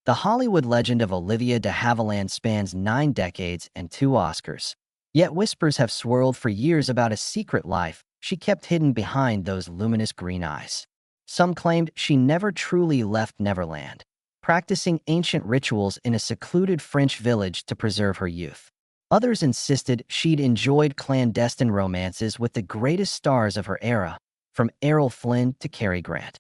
The Hollywood legend of Olivia de Havilland spans 9 decades and 2 Oscars. Yet whispers have swirled for years about a secret life she kept hidden behind those luminous green eyes. Some claimed she never truly left Neverland, practicing ancient rituals in a secluded French village to preserve her youth. Others insisted she'd enjoyed clandestine romances with the greatest stars of her era, from Errol Flynn to Cary Grant,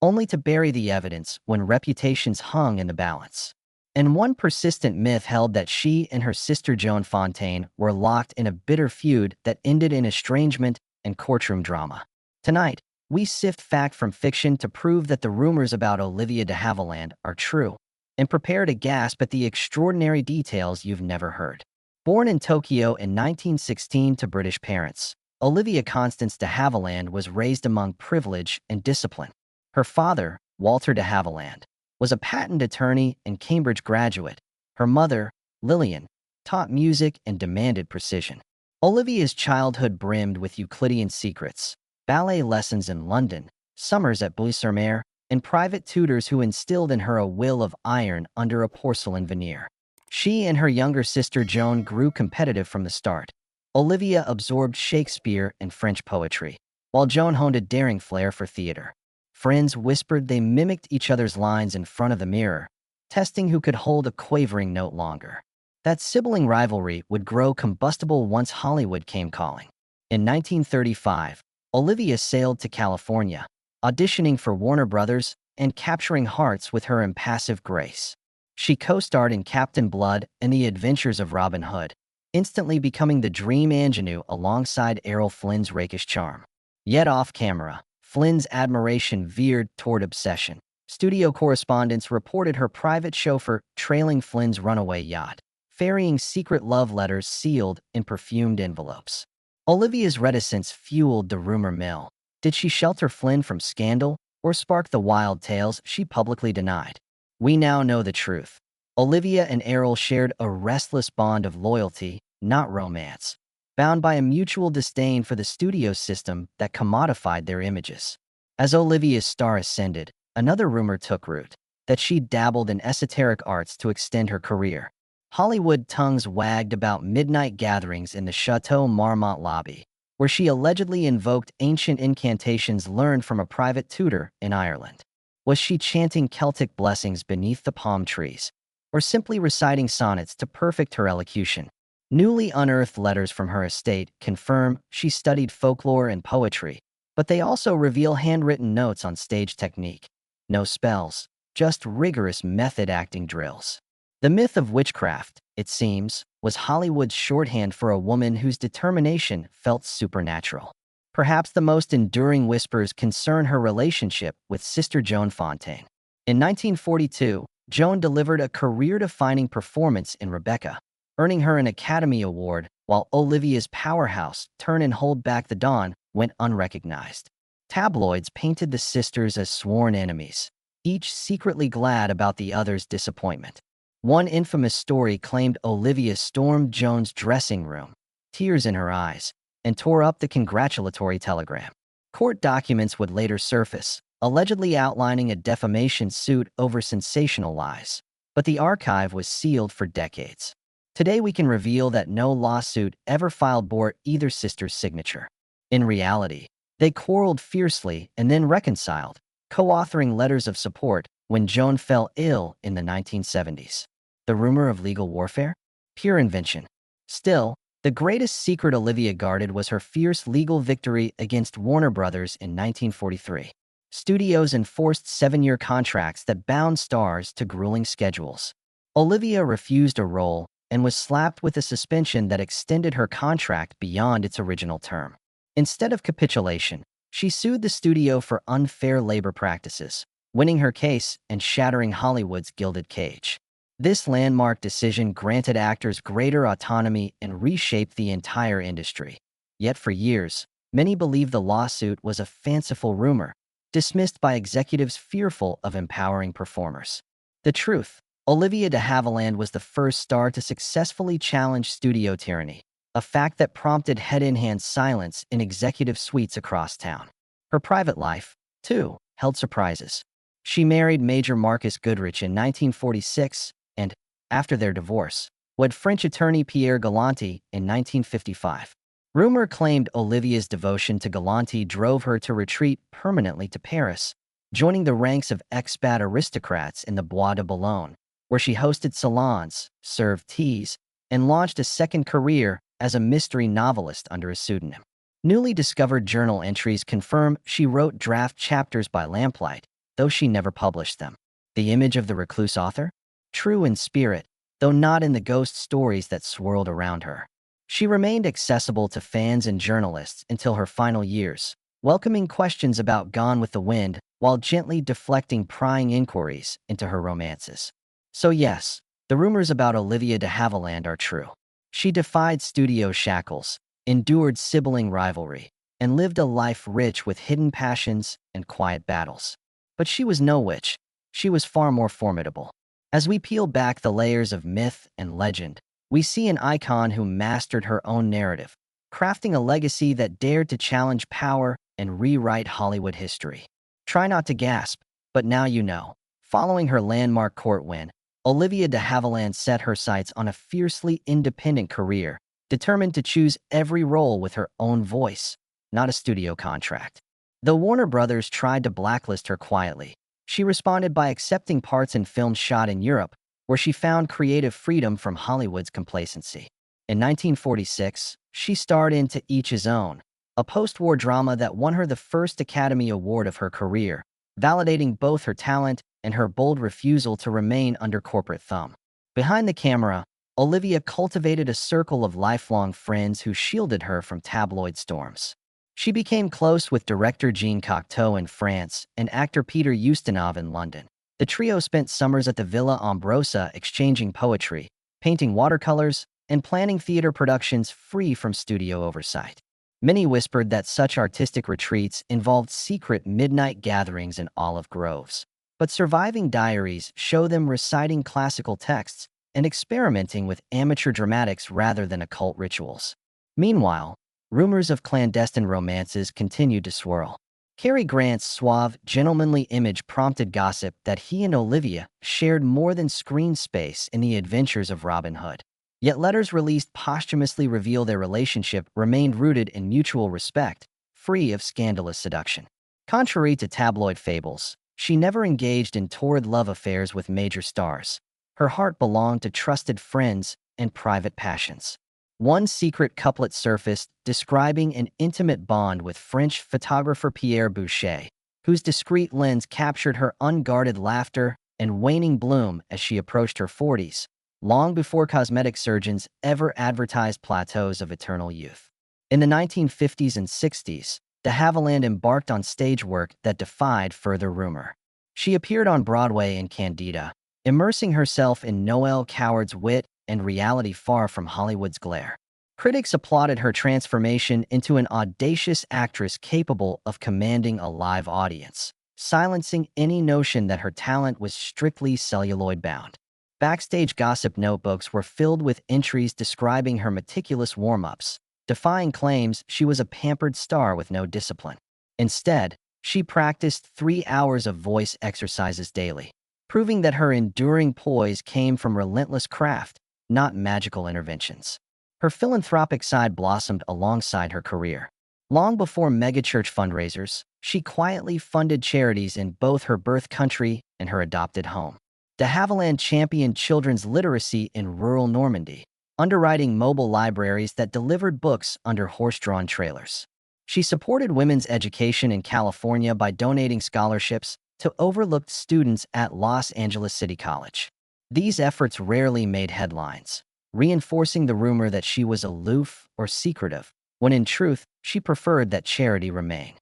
only to bury the evidence when reputations hung in the balance. And one persistent myth held that she and her sister Joan Fontaine were locked in a bitter feud that ended in estrangement and courtroom drama. Tonight, we sift fact from fiction to prove that the rumors about Olivia de Havilland are true, and prepare to gasp at the extraordinary details you've never heard. Born in Tokyo in 1916 to British parents, Olivia Constance de Havilland was raised among privilege and discipline. Her father, Walter de Havilland, was a patent attorney and Cambridge graduate. Her mother, Lillian, taught music and demanded precision. Olivia's childhood brimmed with Euclidean secrets, ballet lessons in London, summers at Bleu-sur-Mer, and private tutors who instilled in her a will of iron under a porcelain veneer. She and her younger sister Joan grew competitive from the start. Olivia absorbed Shakespeare and French poetry, while Joan honed a daring flair for theater. Friends whispered they mimicked each other's lines in front of the mirror, testing who could hold a quavering note longer. That sibling rivalry would grow combustible once Hollywood came calling. In 1935, Olivia sailed to California, auditioning for Warner Brothers and capturing hearts with her impassive grace. She co-starred in Captain Blood and The Adventures of Robin Hood, instantly becoming the dream ingenue alongside Errol Flynn's rakish charm. Yet off-camera, Flynn's admiration veered toward obsession. Studio correspondents reported her private chauffeur trailing Flynn's runaway yacht, ferrying secret love letters sealed in perfumed envelopes. Olivia's reticence fueled the rumor mill. Did she shelter Flynn from scandal or spark the wild tales she publicly denied? We now know the truth. Olivia and Errol shared a restless bond of loyalty, not romance, bound by a mutual disdain for the studio system that commodified their images. As Olivia's star ascended, another rumor took root, that she dabbled in esoteric arts to extend her career. Hollywood tongues wagged about midnight gatherings in the Chateau Marmont lobby, where she allegedly invoked ancient incantations learned from a private tutor in Ireland. Was she chanting Celtic blessings beneath the palm trees, or simply reciting sonnets to perfect her elocution? Newly unearthed letters from her estate confirm she studied folklore and poetry, but they also reveal handwritten notes on stage technique. No spells, just rigorous method acting drills. The myth of witchcraft, it seems, was Hollywood's shorthand for a woman whose determination felt supernatural. Perhaps the most enduring whispers concern her relationship with Sister Joan Fontaine. In 1942, Joan delivered a career-defining performance in Rebecca, earning her an Academy Award, while Olivia's powerhouse Turn and Hold Back the Dawn went unrecognized. Tabloids painted the sisters as sworn enemies, each secretly glad about the other's disappointment. One infamous story claimed Olivia stormed Joan's dressing room, tears in her eyes, and tore up the congratulatory telegram. Court documents would later surface, allegedly outlining a defamation suit over sensational lies, but the archive was sealed for decades. Today we can reveal that no lawsuit ever filed bore either sister's signature. In reality, they quarreled fiercely and then reconciled, co-authoring letters of support when Joan fell ill in the 1970s. The rumor of legal warfare? Pure invention. Still, the greatest secret Olivia guarded was her fierce legal victory against Warner Brothers in 1943. Studios enforced 7-year contracts that bound stars to grueling schedules. Olivia refused a role and was slapped with a suspension that extended her contract beyond its original term. Instead of capitulation, she sued the studio for unfair labor practices, winning her case and shattering Hollywood's gilded cage. This landmark decision granted actors greater autonomy and reshaped the entire industry. Yet for years, many believed the lawsuit was a fanciful rumor, dismissed by executives fearful of empowering performers. The truth: Olivia de Havilland was the first star to successfully challenge studio tyranny, a fact that prompted head-in-hand silence in executive suites across town. Her private life, too, held surprises. She married Major Marcus Goodrich in 1946 and, after their divorce, wed French attorney Pierre Galanti in 1955. Rumor claimed Olivia's devotion to Galanti drove her to retreat permanently to Paris, joining the ranks of expat aristocrats in the Bois de Boulogne, where she hosted salons, served teas, and launched a second career as a mystery novelist under a pseudonym. Newly discovered journal entries confirm she wrote draft chapters by lamplight, though she never published them. The image of the recluse author? True in spirit, though not in the ghost stories that swirled around her. She remained accessible to fans and journalists until her final years, welcoming questions about Gone with the Wind while gently deflecting prying inquiries into her romances. So yes, the rumors about Olivia de Havilland are true. She defied studio shackles, endured sibling rivalry, and lived a life rich with hidden passions and quiet battles. But she was no witch. She was far more formidable. As we peel back the layers of myth and legend, we see an icon who mastered her own narrative, crafting a legacy that dared to challenge power and rewrite Hollywood history. Try not to gasp, but now you know. Following her landmark court win, Olivia de Havilland set her sights on a fiercely independent career, determined to choose every role with her own voice, not a studio contract. Though Warner Brothers tried to blacklist her quietly, she responded by accepting parts in films shot in Europe, where she found creative freedom from Hollywood's complacency. In 1946, she starred in To Each His Own, a post-war drama that won her the first Academy Award of her career, validating both her talent and her bold refusal to remain under corporate thumb. Behind the camera, Olivia cultivated a circle of lifelong friends who shielded her from tabloid storms. She became close with director Jean Cocteau in France and actor Peter Ustinov in London. The trio spent summers at the Villa Ambrosa exchanging poetry, painting watercolors, and planning theater productions free from studio oversight. Many whispered that such artistic retreats involved secret midnight gatherings in olive groves. But surviving diaries show them reciting classical texts and experimenting with amateur dramatics rather than occult rituals. Meanwhile, rumors of clandestine romances continued to swirl. Cary Grant's suave, gentlemanly image prompted gossip that he and Olivia shared more than screen space in The Adventures of Robin Hood. Yet letters released posthumously reveal their relationship remained rooted in mutual respect, free of scandalous seduction. Contrary to tabloid fables, she never engaged in torrid love affairs with major stars. Her heart belonged to trusted friends and private passions. One secret couplet surfaced describing an intimate bond with French photographer Pierre Boucher, whose discreet lens captured her unguarded laughter and waning bloom as she approached her 40s, long before cosmetic surgeons ever advertised plateaus of eternal youth. In the 1950s and 60s, de Havilland embarked on stage work that defied further rumor. She appeared on Broadway in Candida, immersing herself in Noel Coward's wit and reality far from Hollywood's glare. Critics applauded her transformation into an audacious actress capable of commanding a live audience, silencing any notion that her talent was strictly celluloid-bound. Backstage gossip notebooks were filled with entries describing her meticulous warm-ups, defying claims she was a pampered star with no discipline. Instead, she practiced 3 hours of voice exercises daily, proving that her enduring poise came from relentless craft, not magical interventions. Her philanthropic side blossomed alongside her career. Long before megachurch fundraisers, she quietly funded charities in both her birth country and her adopted home. De Havilland championed children's literacy in rural Normandy, underwriting mobile libraries that delivered books under horse-drawn trailers. She supported women's education in California by donating scholarships to overlooked students at Los Angeles City College. These efforts rarely made headlines, reinforcing the rumor that she was aloof or secretive, when in truth, she preferred that charity remain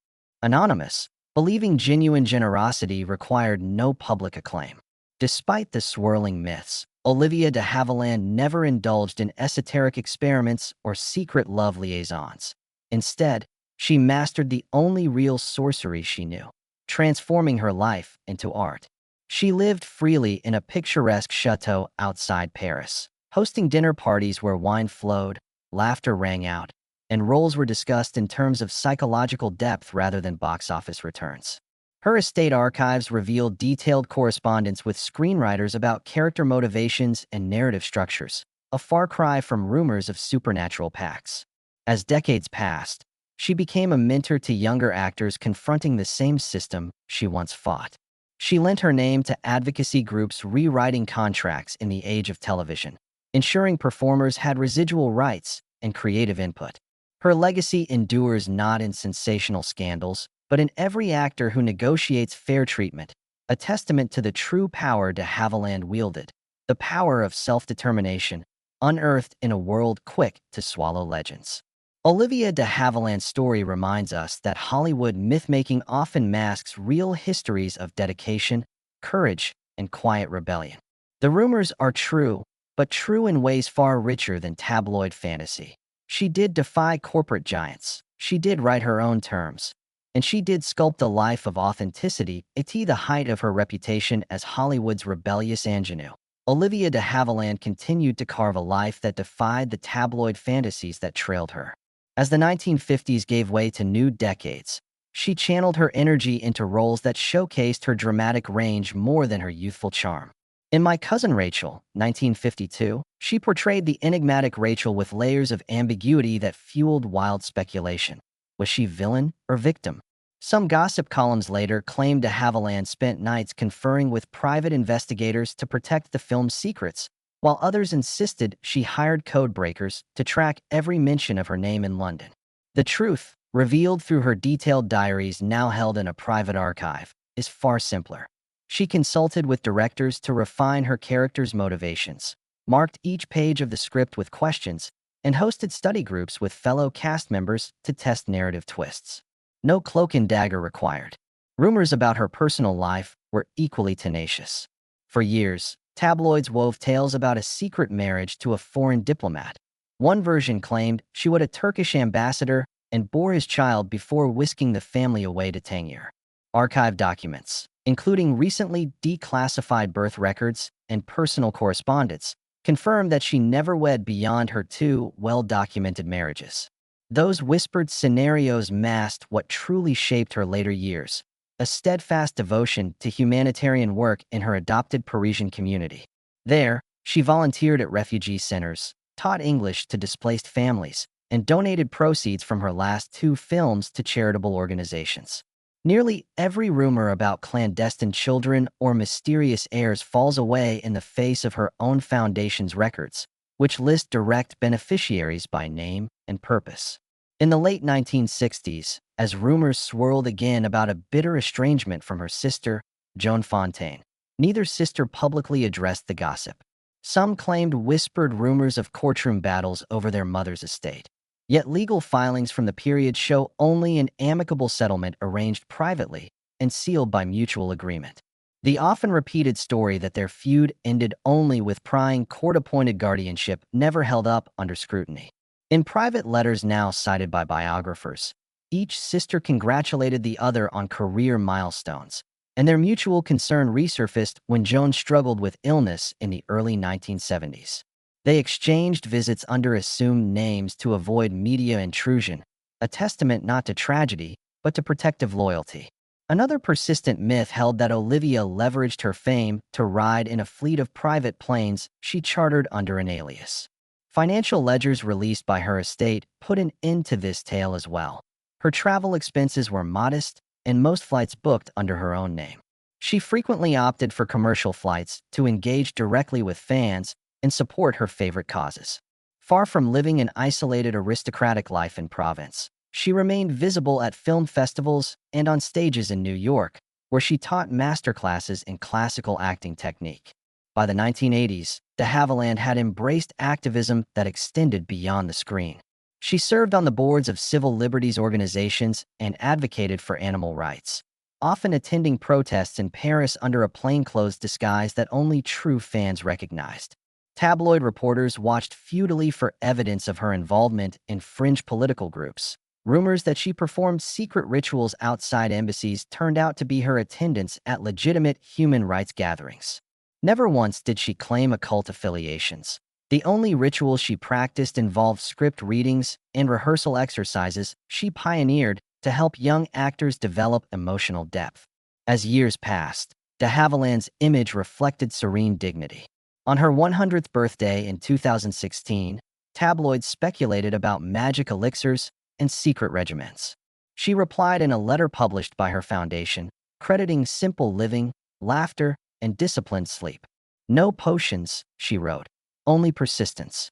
anonymous, believing genuine generosity required no public acclaim. Despite the swirling myths, Olivia de Havilland never indulged in esoteric experiments or secret love liaisons. Instead, she mastered the only real sorcery she knew, transforming her life into art. She lived freely in a picturesque chateau outside Paris, hosting dinner parties where wine flowed, laughter rang out, and roles were discussed in terms of psychological depth rather than box office returns. Her estate archives reveal detailed correspondence with screenwriters about character motivations and narrative structures, a far cry from rumors of supernatural pacts. As decades passed, she became a mentor to younger actors confronting the same system she once fought. She lent her name to advocacy groups rewriting contracts in the age of television, ensuring performers had residual rights and creative input. Her legacy endures not in sensational scandals, but in every actor who negotiates fair treatment, a testament to the true power De Havilland wielded, the power of self-determination, unearthed in a world quick to swallow legends. Olivia De Havilland's story reminds us that Hollywood mythmaking often masks real histories of dedication, courage, and quiet rebellion. The rumors are true, but true in ways far richer than tabloid fantasy. She did defy corporate giants, she did write her own terms, and she did sculpt a life of authenticity at the height of her reputation as Hollywood's rebellious ingenue. Olivia De Havilland continued to carve a life that defied the tabloid fantasies that trailed her. As the 1950s gave way to new decades, she channeled her energy into roles that showcased her dramatic range more than her youthful charm. In My Cousin Rachel, 1952, she portrayed the enigmatic Rachel with layers of ambiguity that fueled wild speculation. Was she villain or victim? Some gossip columns later claimed De Havilland spent nights conferring with private investigators to protect the film's secrets, while others insisted she hired code breakers to track every mention of her name in London. The truth, revealed through her detailed diaries now held in a private archive, is far simpler. She consulted with directors to refine her character's motivations, marked each page of the script with questions, and hosted study groups with fellow cast members to test narrative twists. No cloak and dagger required. Rumors about her personal life were equally tenacious. For years, tabloids wove tales about a secret marriage to a foreign diplomat. One version claimed she was a Turkish ambassador and bore his child before whisking the family away to Tangier. Archive documents, including recently declassified birth records and personal correspondence, confirmed that she never wed beyond her two well-documented marriages. Those whispered scenarios masked what truly shaped her later years, a steadfast devotion to humanitarian work in her adopted Parisian community. There, she volunteered at refugee centers, taught English to displaced families, and donated proceeds from her last two films to charitable organizations. Nearly every rumor about clandestine children or mysterious heirs falls away in the face of her own foundation's records, which list direct beneficiaries by name and purpose. In the late 1960s, as rumors swirled again about a bitter estrangement from her sister, Joan Fontaine, neither sister publicly addressed the gossip. Some claimed whispered rumors of courtroom battles over their mother's estate. Yet legal filings from the period show only an amicable settlement arranged privately and sealed by mutual agreement. The often repeated story that their feud ended only with prying court-appointed guardianship never held up under scrutiny. In private letters now cited by biographers, each sister congratulated the other on career milestones, and their mutual concern resurfaced when Joan struggled with illness in the early 1970s. They exchanged visits under assumed names to avoid media intrusion, a testament not to tragedy, but to protective loyalty. Another persistent myth held that Olivia leveraged her fame to ride in a fleet of private planes she chartered under an alias. Financial ledgers released by her estate put an end to this tale as well. Her travel expenses were modest, and most flights booked under her own name. She frequently opted for commercial flights to engage directly with fans and support her favorite causes. Far from living an isolated aristocratic life in Provence, she remained visible at film festivals and on stages in New York, where she taught masterclasses in classical acting technique. By the 1980s, De Havilland had embraced activism that extended beyond the screen. She served on the boards of civil liberties organizations and advocated for animal rights, often attending protests in Paris under a plainclothes disguise that only true fans recognized. Tabloid reporters watched futilely for evidence of her involvement in fringe political groups. Rumors that she performed secret rituals outside embassies turned out to be her attendance at legitimate human rights gatherings. Never once did she claim occult affiliations. The only rituals she practiced involved script readings and rehearsal exercises she pioneered to help young actors develop emotional depth. As years passed, De Havilland's image reflected serene dignity. On her 100th birthday in 2016, tabloids speculated about magic elixirs and secret regimens. She replied in a letter published by her foundation, crediting simple living, laughter, and disciplined sleep. "No potions," she wrote, "only persistence."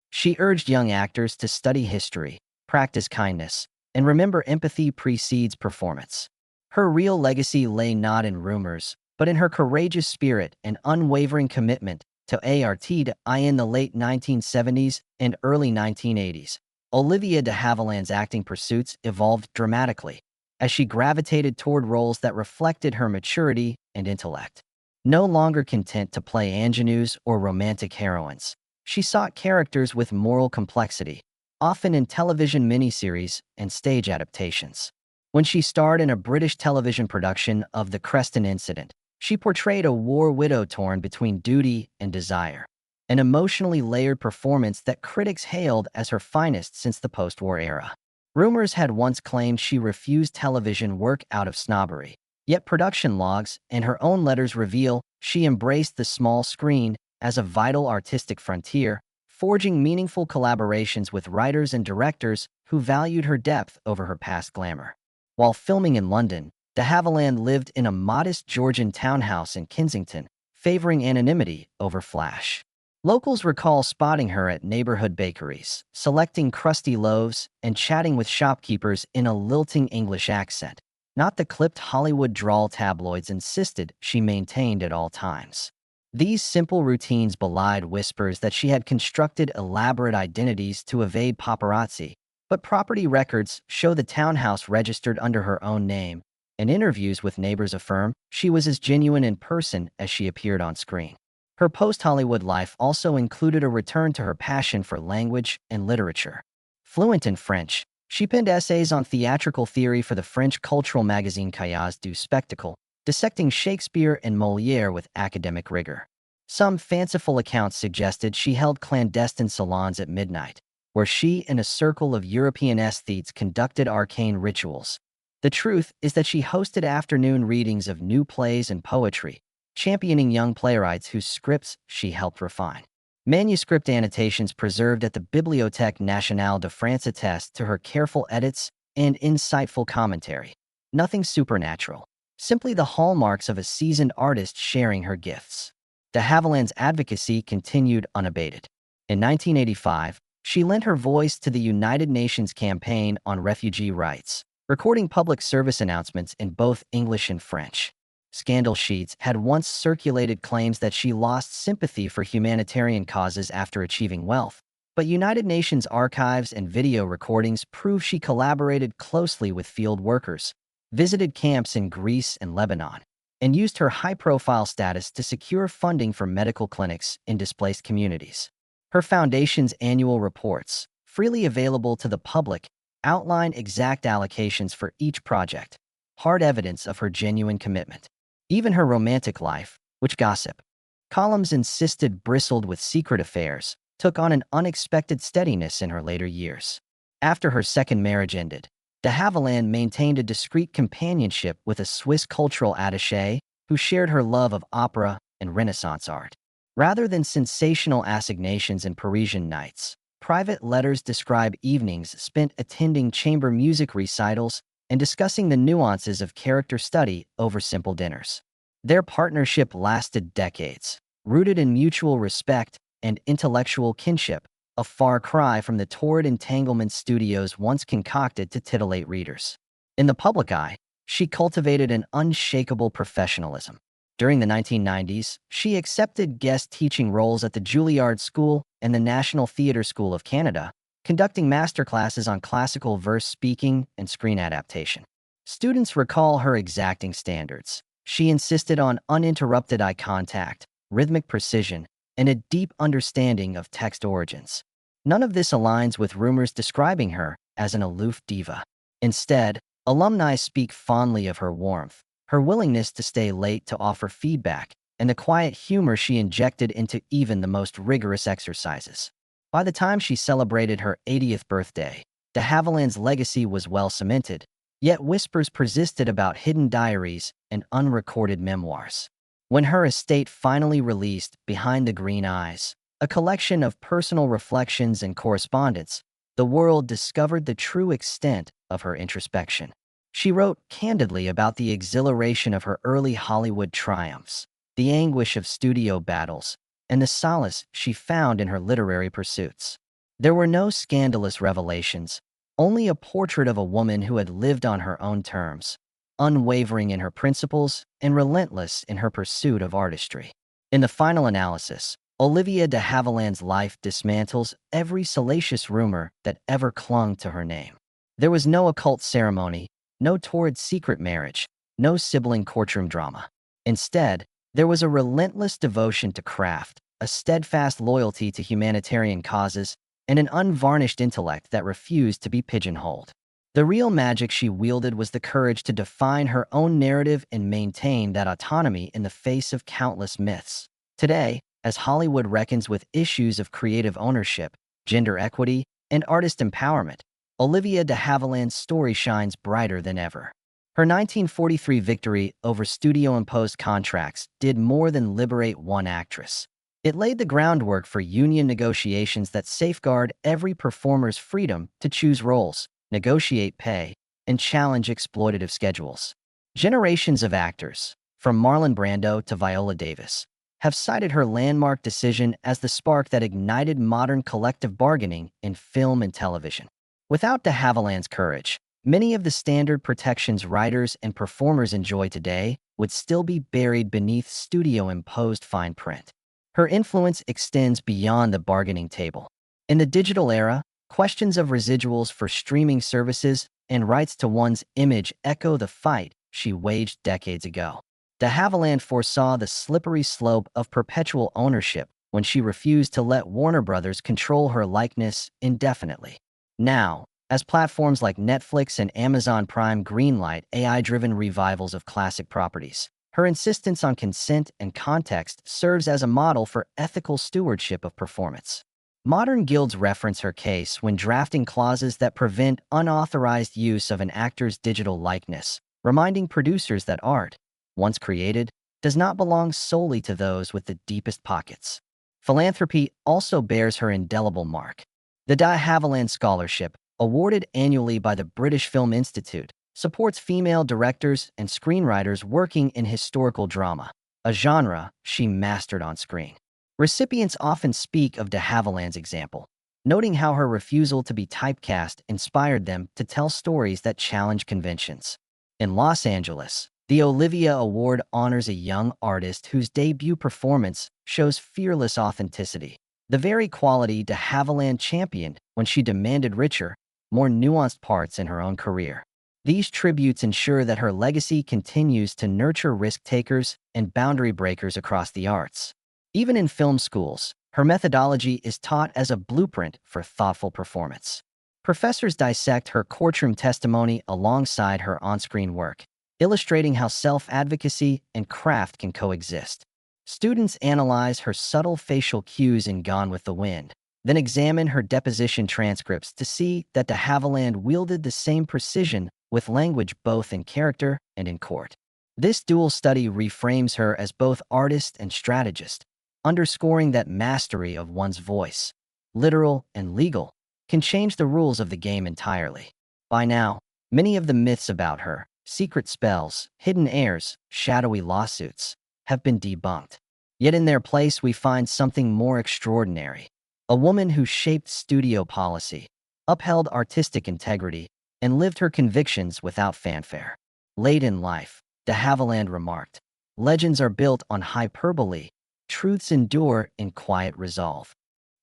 She urged young actors to study history, practice kindness, and remember empathy precedes performance. Her real legacy lay not in rumors, but in her courageous spirit and unwavering commitment to art in the late 1970s and early 1980s. Olivia De Havilland's acting pursuits evolved dramatically as she gravitated toward roles that reflected her maturity and intellect. No longer content to play ingenues or romantic heroines, she sought characters with moral complexity, often in television miniseries and stage adaptations. When she starred in a British television production of The Creston Incident, she portrayed a war widow torn between duty and desire, an emotionally layered performance that critics hailed as her finest since the post-war era. Rumors had once claimed she refused television work out of snobbery, yet production logs and her own letters reveal she embraced the small screen as a vital artistic frontier, forging meaningful collaborations with writers and directors who valued her depth over her past glamour. While filming in London, De Havilland lived in a modest Georgian townhouse in Kensington, favoring anonymity over flash. Locals recall spotting her at neighborhood bakeries, selecting crusty loaves, and chatting with shopkeepers in a lilting English accent, not the clipped Hollywood drawl tabloids insisted she maintained at all times. These simple routines belied whispers that she had constructed elaborate identities to evade paparazzi, but property records show the townhouse registered under her own name, and interviews with neighbors affirm she was as genuine in person as she appeared on screen. Her post-Hollywood life also included a return to her passion for language and literature. Fluent in French, she penned essays on theatrical theory for the French cultural magazine Cahiers du Spectacle, dissecting Shakespeare and Molière with academic rigor. Some fanciful accounts suggested she held clandestine salons at midnight, where she and a circle of European aesthetes conducted arcane rituals. The truth is that she hosted afternoon readings of new plays and poetry, championing young playwrights whose scripts she helped refine. Manuscript annotations preserved at the Bibliothèque Nationale de France attest to her careful edits and insightful commentary. Nothing supernatural, simply the hallmarks of a seasoned artist sharing her gifts. De Havilland's advocacy continued unabated. In 1985, she lent her voice to the United Nations campaign on refugee rights, recording public service announcements in both English and French. Scandal sheets had once circulated claims that she lost sympathy for humanitarian causes after achieving wealth, but United Nations archives and video recordings prove she collaborated closely with field workers, visited camps in Greece and Lebanon, and used her high-profile status to secure funding for medical clinics in displaced communities. Her foundation's annual reports, freely available to the public, outline exact allocations for each project, hard evidence of her genuine commitment. Even her romantic life, which gossip columns insisted bristled with secret affairs, took on an unexpected steadiness in her later years. After her second marriage ended, De Havilland maintained a discreet companionship with a Swiss cultural attaché who shared her love of opera and Renaissance art. Rather than sensational assignations and Parisian nights, private letters describe evenings spent attending chamber music recitals and discussing the nuances of character study over simple dinners. Their partnership lasted decades, rooted in mutual respect and intellectual kinship, a far cry from the torrid entanglements studios once concocted to titillate readers. In the public eye, she cultivated an unshakable professionalism. During the 1990s, she accepted guest teaching roles at the Juilliard School and the National Theatre School of Canada, conducting masterclasses on classical verse speaking and screen adaptation. Students recall her exacting standards. She insisted on uninterrupted eye contact, rhythmic precision, and a deep understanding of text origins. None of this aligns with rumors describing her as an aloof diva. Instead, alumni speak fondly of her warmth, her willingness to stay late to offer feedback, and the quiet humor she injected into even the most rigorous exercises. By the time she celebrated her 80th birthday, De Havilland's legacy was well cemented, Yet whispers persisted about hidden diaries and unrecorded memoirs. When her estate finally released Behind the Green Eyes, a collection of personal reflections and correspondence, the world discovered the true extent of her introspection. She wrote candidly about the exhilaration of her early Hollywood triumphs, the anguish of studio battles, and the solace she found in her literary pursuits. There were no scandalous revelations, only a portrait of a woman who had lived on her own terms, unwavering in her principles and relentless in her pursuit of artistry. In the final analysis, Olivia de Havilland's life dismantles every salacious rumor that ever clung to her name. There was no occult ceremony, no torrid secret marriage, no sibling courtroom drama. Instead, there was a relentless devotion to craft, a steadfast loyalty to humanitarian causes, and an unvarnished intellect that refused to be pigeonholed. The real magic she wielded was the courage to define her own narrative and maintain that autonomy in the face of countless myths. Today, as Hollywood reckons with issues of creative ownership, gender equity, and artist empowerment, Olivia de Havilland's story shines brighter than ever. Her 1943 victory over studio-imposed contracts did more than liberate one actress. It laid the groundwork for union negotiations that safeguard every performer's freedom to choose roles, negotiate pay, and challenge exploitative schedules. Generations of actors, from Marlon Brando to Viola Davis, have cited her landmark decision as the spark that ignited modern collective bargaining in film and television. Without de Havilland's courage, many of the standard protections writers and performers enjoy today would still be buried beneath studio-imposed fine print. Her influence extends beyond the bargaining table. In the digital era, questions of residuals for streaming services and rights to one's image echo the fight she waged decades ago. De Havilland foresaw the slippery slope of perpetual ownership when she refused to let Warner Brothers control her likeness indefinitely. Now, as platforms like Netflix and Amazon Prime greenlight AI-driven revivals of classic properties, her insistence on consent and context serves as a model for ethical stewardship of performance. Modern guilds reference her case when drafting clauses that prevent unauthorized use of an actor's digital likeness, reminding producers that art, once created, does not belong solely to those with the deepest pockets. Philanthropy also bears her indelible mark. The de Havilland Scholarship, awarded annually by the British Film Institute, supports female directors and screenwriters working in historical drama, a genre she mastered on screen. Recipients often speak of de Havilland's example, noting how her refusal to be typecast inspired them to tell stories that challenge conventions. In Los Angeles, the Olivia Award honors a young artist whose debut performance shows fearless authenticity, the very quality de Havilland championed when she demanded richer, more nuanced parts in her own career. These tributes ensure that her legacy continues to nurture risk-takers and boundary breakers across the arts. Even in film schools, her methodology is taught as a blueprint for thoughtful performance. Professors dissect her courtroom testimony alongside her on-screen work, illustrating how self-advocacy and craft can coexist. Students analyze her subtle facial cues in Gone with the Wind, then examine her deposition transcripts to see that de Havilland wielded the same precision with language both in character and in court. This dual study reframes her as both artist and strategist, underscoring that mastery of one's voice, literal and legal, can change the rules of the game entirely. By now, many of the myths about her, secret spells, hidden heirs, shadowy lawsuits, have been debunked. Yet in their place we find something more extraordinary. A woman who shaped studio policy, upheld artistic integrity, and lived her convictions without fanfare. Late in life, de Havilland remarked, "Legends are built on hyperbole, truths endure in quiet resolve."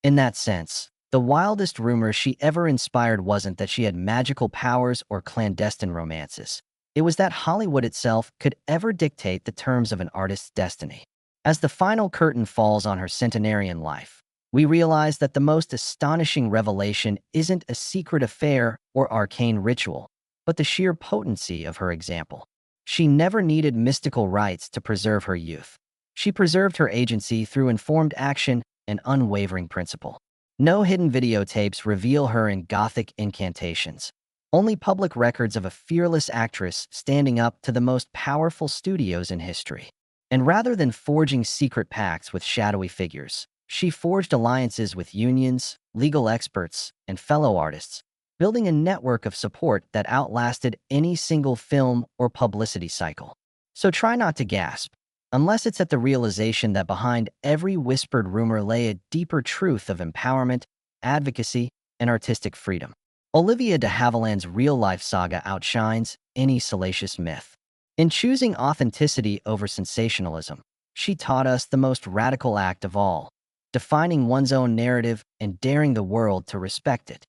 In that sense, the wildest rumor she ever inspired wasn't that she had magical powers or clandestine romances. It was that Hollywood itself could ever dictate the terms of an artist's destiny. As the final curtain falls on her centenarian life, we realize that the most astonishing revelation isn't a secret affair or arcane ritual, but the sheer potency of her example. She never needed mystical rites to preserve her youth. She preserved her agency through informed action and unwavering principle. No hidden videotapes reveal her in Gothic incantations. only public records of a fearless actress standing up to the most powerful studios in history. And rather than forging secret pacts with shadowy figures, she forged alliances with unions, legal experts, and fellow artists, building a network of support that outlasted any single film or publicity cycle. So try not to gasp, unless it's at the realization that behind every whispered rumor lay a deeper truth of empowerment, advocacy, and artistic freedom. Olivia de Havilland's real-life saga outshines any salacious myth. In choosing authenticity over sensationalism, she taught us the most radical act of all, defining one's own narrative and daring the world to respect it.